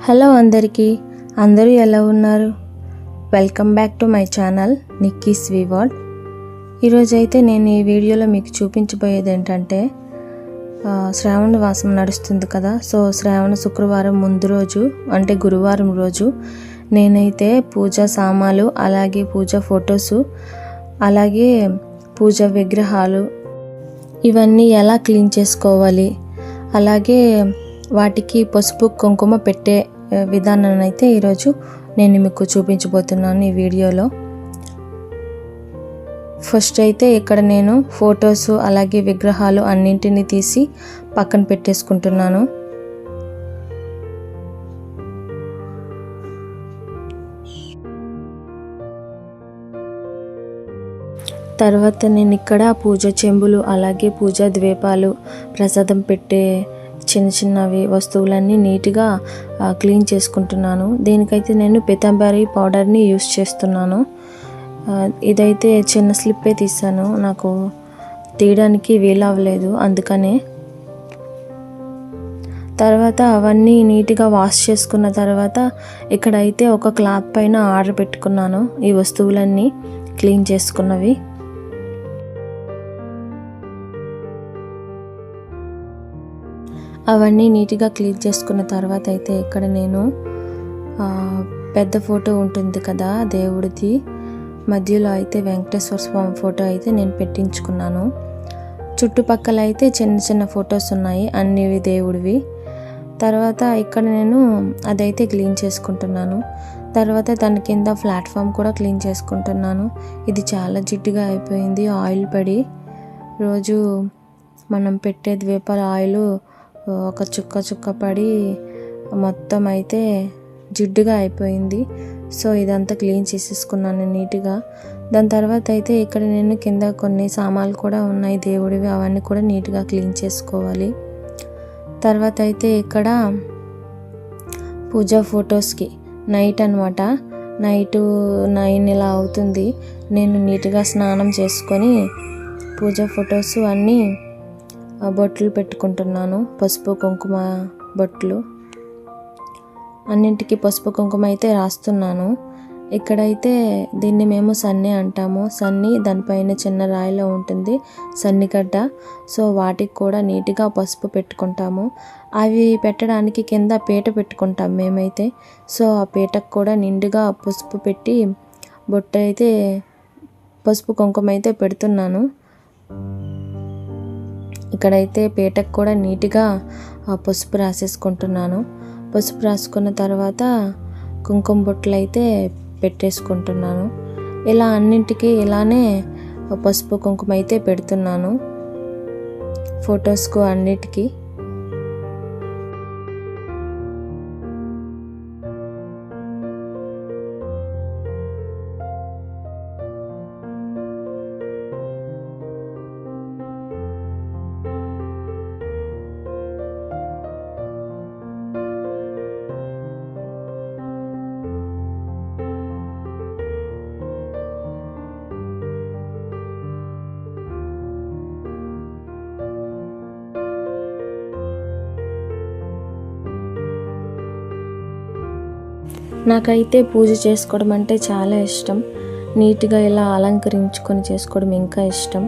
Hello అందరూ ఎలా ఉన్నారు? Welcome back to my channel Nikki's V world. ఈరోజైతే నేను ఈ వీడియోలో మీకు చూపించబోయేది ఏంటంటే శ్రావణ మాసం నడుస్తుంది కదా. సో శ్రావణ శుక్రవారం ముందు రోజు అంటే గురువారం రోజు నేనైతే పూజా సామాలు, అలాగే పూజా ఫొటోసు, అలాగే పూజా విగ్రహాలు ఇవన్నీ ఎలా క్లీన్ చేసుకోవాలి, అలాగే వాటికి పసుపు కుంకుమ పెట్టే విధానాన్ని అయితే ఈరోజు నేను మీకు చూపించబోతున్నాను ఈ వీడియోలో. ఫస్ట్ అయితే ఇక్కడ నేను ఫొటోస్ అలాగే విగ్రహాలు అన్నింటినీ తీసి పక్కన పెట్టేసుకుంటున్నాను. తర్వాత నేను ఇక్కడ పూజ చెంబులు, అలాగే పూజా ద్వీపాలు, ప్రసాదం పెట్టే చిన్నవి వస్తువులన్నీ నీట్గా క్లీన్ చేసుకుంటున్నాను. దీనికైతే నేను పీతాంబరి పౌడర్ని యూస్ చేస్తున్నాను. ఇదైతే చిన్న స్లిప్పే తీసాను, నాకు తీయడానికి వీలవ్వలేదు అందుకనే. తర్వాత అవన్నీ నీట్గా వాష్ చేసుకున్న తర్వాత ఇక్కడైతే ఒక క్లాత్ పైన ఆర్డర్ పెట్టుకున్నాను ఈ వస్తువులన్నీ క్లీన్ చేసుకున్నవి. అవన్నీ నీట్గా క్లీన్ చేసుకున్న తర్వాత అయితే ఇక్కడ నేను పెద్ద ఫోటో ఉంటుంది కదా దేవుడిది, మధ్యలో అయితే వెంకటేశ్వర స్వామి ఫోటో అయితే నేను పెట్టించుకున్నాను. చుట్టుపక్కల అయితే చిన్న ఫొటోస్ ఉన్నాయి అన్ని దేవుడివి. తర్వాత ఇక్కడ నేను అదైతే క్లీన్ చేసుకుంటున్నాను. తర్వాత దాని కింద ప్లాట్ఫామ్ కూడా క్లీన్ చేసుకుంటున్నాను. ఇది చాలా జిడ్డుగా అయిపోయింది, ఆయిల్ పడి. రోజు మనం పెట్టే ద్వీపాల ఆయిల్ ఒక చుక్క పడి మొత్తం అయితే జిడ్డుగా అయిపోయింది. సో ఇదంతా క్లీన్ చేసేసుకున్నాను నీట్గా. దాని తర్వాత అయితే ఇక్కడ నేను కింద కొన్ని సామాన్లు కూడా ఉన్నాయి దేవుడివి, అవన్నీ కూడా నీట్గా క్లీన్ చేసుకోవాలి. తర్వాత అయితే ఇక్కడ పూజా ఫొటోస్కి నైట్ అనమాట, నైట్ 9 ఇలా అవుతుంది. నేను నీట్గా స్నానం చేసుకొని పూజా ఫొటోస్ అన్నీ బొట్లు పెట్టుకుంటున్నాను. పసుపు కుంకుమ బొట్లు అన్నింటికి పసుపు కుంకుమ అయితే రాస్తున్నాను. ఇక్కడైతే దీన్ని మేము సన్ని అంటాము. సన్ని దానిపైన చిన్న రాయిలో ఉంటుంది సన్నిగడ్డ. సో వాటికి కూడా నీట్గా పసుపు పెట్టుకుంటాము. అవి పెట్టడానికి కింద పీట పెట్టుకుంటాం మేమైతే. సో ఆ పీటకు కూడా నిండుగా పసుపు పెట్టి బొట్టు అయితే పసుపు కుంకుమ అయితే పెడుతున్నాను. ఇక్కడైతే పీటకు కూడా నీట్గా పసుపు రాసేసుకుంటున్నాను. పసుపు రాసుకున్న తర్వాత కుంకుమ బొట్లు అయితే పెట్టేసుకుంటున్నాను. ఇలా అన్నింటికి ఇలానే పసుపు కుంకుమ అయితే పెడుతున్నాను ఫొటోస్కు అన్నిటికీ. నాకైతే పూజ చేసుకోవడం అంటే చాలా ఇష్టం. నీట్గా ఇలా అలంకరించుకొని చేసుకోవడం ఇంకా ఇష్టం.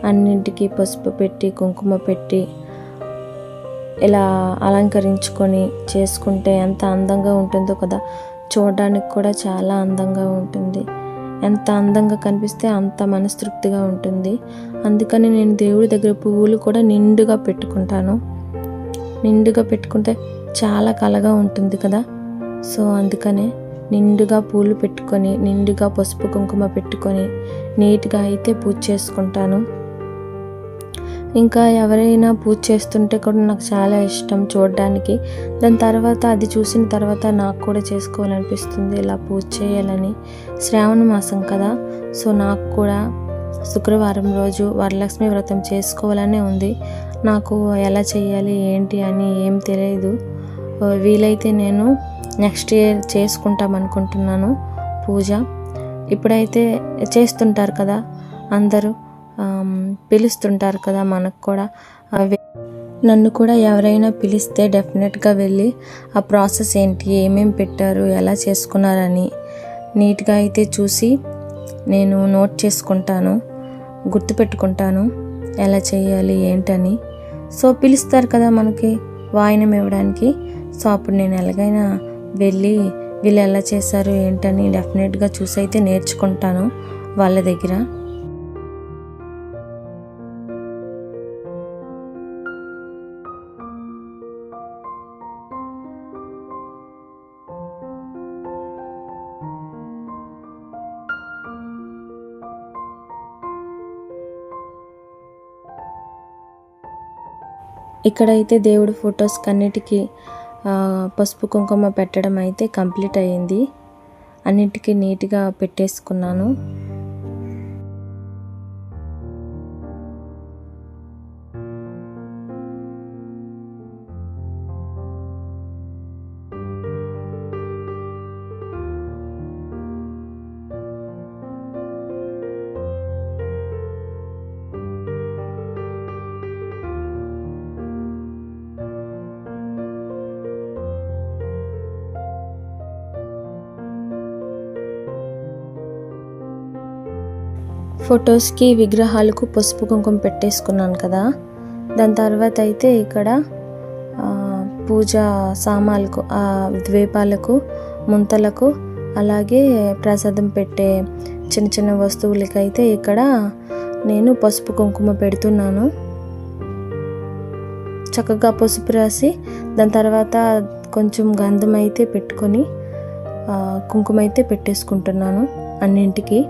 అన్నింటికి పసుపు పెట్టి కుంకుమ పెట్టి ఇలా అలంకరించుకొని చేసుకుంటే ఎంత అందంగా ఉంటుందో కదా. చూడడానికి కూడా చాలా అందంగా ఉంటుంది. ఎంత అందంగా కనిపిస్తే అంత మనస్తృప్తిగా ఉంటుంది. అందుకని నేను దేవుడి దగ్గర పువ్వులు కూడా నిండుగా పెట్టుకుంటాను. నిండుగా పెట్టుకుంటే చాలా కళగా ఉంటుంది కదా. సో అందుకనే నిండుగా పూలు పెట్టుకొని, నిండుగా పసుపు కుంకుమ పెట్టుకొని నీట్గా అయితే పూజ చేసుకుంటాను. ఇంకా ఎవరైనా పూజ చేస్తుంటే కూడా నాకు చాలా ఇష్టం చూడడానికి. దాని తర్వాత అది చూసిన తర్వాత నాకు కూడా చేసుకోవాలనిపిస్తుంది, ఇలా పూజ చేయాలని. శ్రావణ మాసం కదా, సో నాకు కూడా శుక్రవారం రోజు వరలక్ష్మి వ్రతం చేసుకోవాలనే ఉంది. నాకు ఎలా చేయాలి ఏంటి అని ఏం తెలియదు. వీలైతే నేను నెక్స్ట్ ఇయర్ చేసుకుంటాం అనుకుంటున్నాను పూజ. ఇప్పుడైతే చేస్తుంటారు కదా అందరూ, పిలుస్తుంటారు కదా మనకు కూడా. నన్ను కూడా ఎవరైనా పిలిస్తే డెఫినెట్గా వెళ్ళి ఆ ప్రాసెస్ ఏంటి, ఏమేమి పెట్టారు, ఎలా చేసుకున్నారని నీట్గా అయితే చూసి నేను నోట్ చేసుకుంటాను, గుర్తుపెట్టుకుంటాను ఎలా చేయాలి ఏంటని. సో పిలుస్తారు కదా మనకి వాయినం ఇవ్వడానికి. సో అప్పుడు నేను ఎలాగైనా వెళ్ళి వీళ్ళు ఎలా చేశారు ఏంటని డెఫినెట్గా చూసి అయితే నేర్చుకుంటాను వాళ్ళ దగ్గర. ఇక్కడైతే దేవుడి ఫొటోస్కి అన్నిటికీ పసుపు కుంకుమ పెట్టడం అయితే కంప్లీట్ అయ్యింది. అన్నిటికీ నీట్గా పెట్టేసుకున్నాను. ఫొటోస్కి విగ్రహాలకు పసుపు కుంకుమ పెట్టేసుకున్నాను కదా. దాని తర్వాత అయితే ఇక్కడ పూజా సామాన్లకు, ద్వీపాలకు, ముంతలకు, అలాగే ప్రసాదం పెట్టే చిన్న చిన్న వస్తువులకైతే ఇక్కడ నేను పసుపు కుంకుమ పెడుతున్నాను. చక్కగా పసుపు రాసి దాని తర్వాత కొంచెం గంధం అయితే పెట్టుకొని కుంకుమ అయితే పెట్టేసుకుంటున్నాను అన్నింటికి.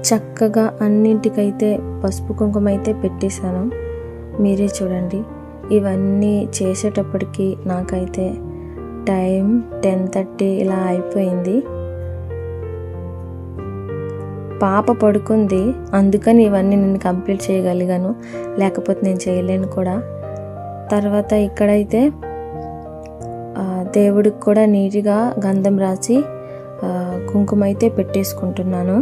చక్కగా అన్నింటికైతే పసుపు కుంకుమ అయితే పెట్టేశాను. మీరే చూడండి. ఇవన్నీ చేసేటప్పటికి నాకైతే టైం 10:30 ఇలా అయిపోయింది. పాప పడుకుంది, అందుకని ఇవన్నీ నేను కంప్లీట్ చేయగలిగాను, లేకపోతే నేను చేయలేను కూడా. తర్వాత ఇక్కడైతే దేవుడికి కూడా నీట్గా గంధం రాసి కుంకుమ అయితే పెట్టేసుకుంటున్నాను.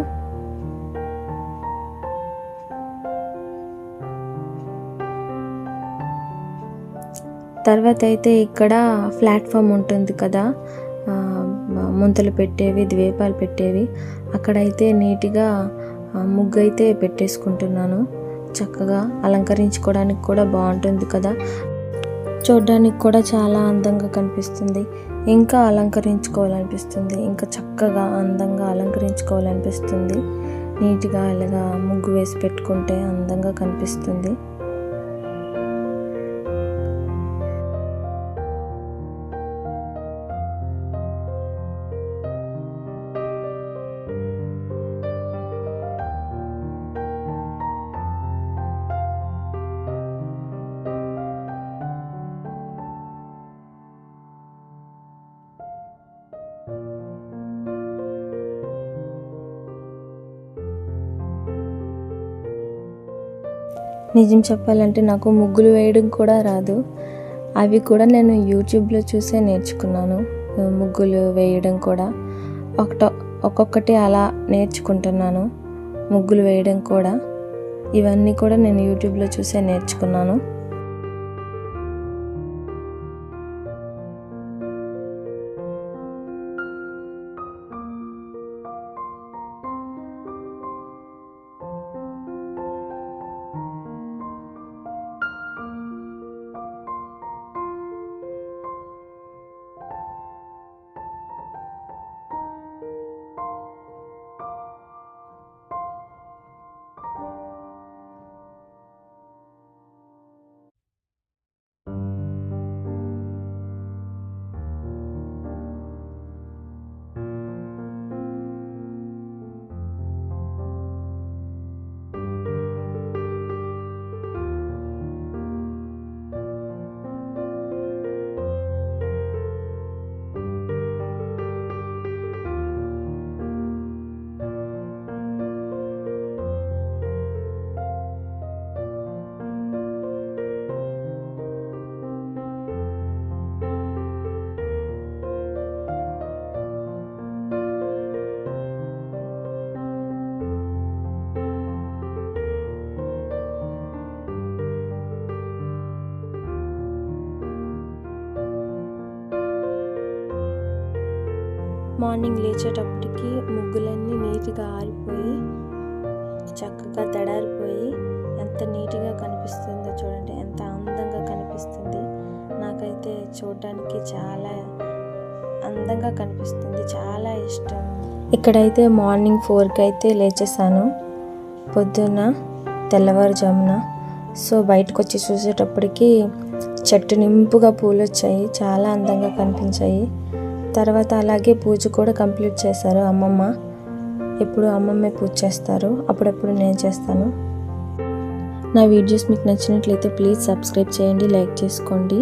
తర్వాత అయితే ఇక్కడ ప్లాట్ఫామ్ ఉంటుంది కదా, ముంతలు పెట్టేవి, ద్వీపాలు పెట్టేవి, అక్కడైతే నీట్గా ముగ్గు అయితే పెట్టేసుకుంటున్నాను. చక్కగా అలంకరించుకోవడానికి కూడా బాగుంటుంది కదా, చూడడానికి కూడా చాలా అందంగా కనిపిస్తుంది. ఇంకా అలంకరించుకోవాలనిపిస్తుంది, ఇంకా చక్కగా అందంగా అలంకరించుకోవాలనిపిస్తుంది. నీట్గా ఇలాగా ముగ్గు వేసి పెట్టుకుంటే అందంగా కనిపిస్తుంది. నిజం చెప్పాలంటే నాకు ముగ్గులు వేయడం కూడా రాదు. అవి కూడా నేను యూట్యూబ్లో చూసే నేర్చుకున్నాను. ముగ్గులు వేయడం కూడా ఒక్కొక్కటి అలా నేర్చుకుంటున్నాను. ముగ్గులు వేయడం కూడా ఇవన్నీ కూడా నేను యూట్యూబ్లో చూసే నేర్చుకున్నాను. మార్నింగ్ లేచేటప్పటికి ముగ్గులన్నీ నీట్గా ఆరిపోయి చక్కగా తడారిపోయి ఎంత నీట్గా కనిపిస్తుందో చూడండి, ఎంత అందంగా కనిపిస్తుంది. నాకైతే చూడడానికి చాలా అందంగా కనిపిస్తుంది, చాలా ఇష్టం. ఇక్కడైతే మార్నింగ్ 4కి అయితే లేచేసాను, పొద్దున్న తెల్లవారుజామున. సో బయటకు వచ్చి చూసేటప్పటికి చెట్టు నింపుగా పూలు వచ్చాయి, చాలా అందంగా కనిపించాయి. తర్వాత అలాగే పూజ కూడా కంప్లీట్ చేశారు అమ్మమ్మ. ఎప్పుడు అమ్మమ్మే పూజ చేస్తారు, అప్పుడప్పుడు నేను చేస్తాను. నా వీడియోస్ మీకు నచ్చినట్లయితే ప్లీజ్ సబ్స్క్రైబ్ చేయండి, లైక్ చేసుకోండి.